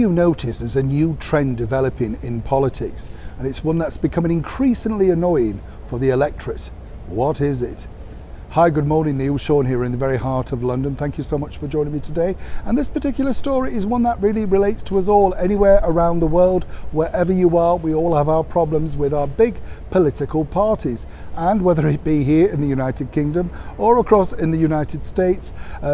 you noticed there's a new trend developing in politics, and it's one that's becoming increasingly annoying for the electorate? What is it? Hi, good morning, Neil. Sean here in the very heart of London. Thank you so much for joining me today. And this particular story is one that really relates to us all, anywhere around the world, wherever you are. We all have our problems with our big political parties. And whether it be here in the United Kingdom or across in the United States,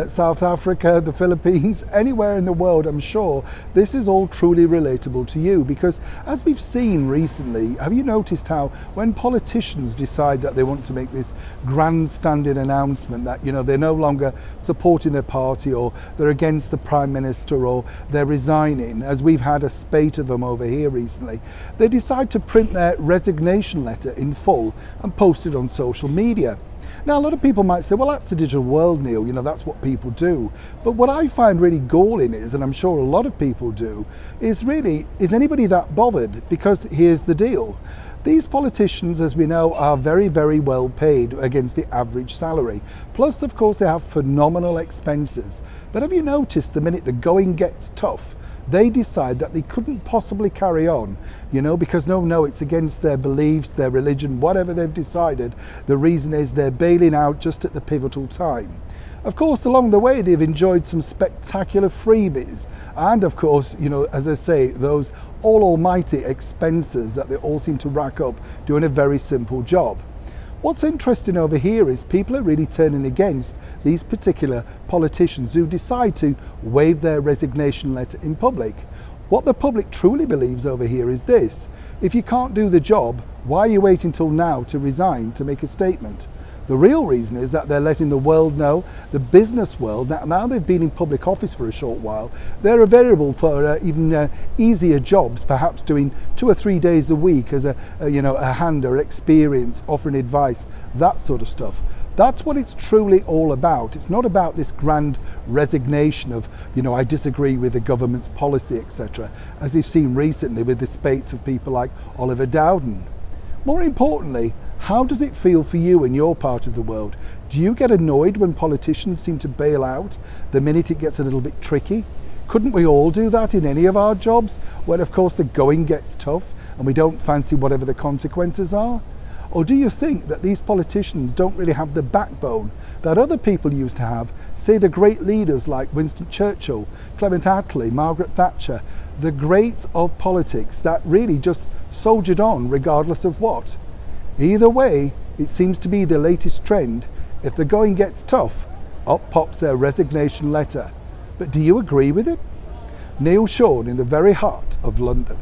South Africa, the Philippines, anywhere in the world, I'm sure this is all truly relatable to you. Because as we've seen recently, have you noticed how when politicians decide that they want to make this grandstanding announcement that, you know, they're no longer supporting their party, or they're against the Prime Minister, or they're resigning, as we've had a spate of them over here recently, they decide to print their resignation letter in full and post it on social media. Now, a lot of people might say, well, that's the digital world, Neil, you know, that's what people do. But what I find really galling is, and I'm sure a lot of people do, is really, is anybody that bothered? Because here's the deal. These politicians, as we know, are very, very well paid against the average salary. Plus, of course, they have phenomenal expenses. But have you noticed the minute the going gets tough, they decide that they couldn't possibly carry on, you know, because no, it's against their beliefs, their religion, whatever they've decided. The reason is they're bailing out just at the pivotal time. Of course, along the way, they've enjoyed some spectacular freebies. And of course, you know, as I say, those almighty expenses that they all seem to rack up doing a very simple job. What's interesting over here is people are really turning against these particular politicians who decide to waive their resignation letter in public. What the public truly believes over here is this: if you can't do the job, why are you waiting till now to resign to make a statement? The real reason is that they're letting the world know, the business world, now they've been in public office for a short while, they're available for even easier jobs, perhaps doing 2 or 3 days a week as a hand or experience, offering advice, that sort of stuff. That's what it's truly all about. It's not about this grand resignation of, you know, I disagree with the government's policy, etc., as you've seen recently with the spates of people like Oliver Dowden. More importantly, how does it feel for you in your part of the world? Do you get annoyed when politicians seem to bail out the minute it gets a little bit tricky? Couldn't we all do that in any of our jobs, when of course the going gets tough and we don't fancy whatever the consequences are? Or do you think that these politicians don't really have the backbone that other people used to have, say the great leaders like Winston Churchill, Clement Attlee, Margaret Thatcher, the greats of politics that really just soldiered on regardless of what? Either way, it seems to be the latest trend. If the going gets tough, up pops their resignation letter. But do you agree with it? Neil Sean in the very heart of London.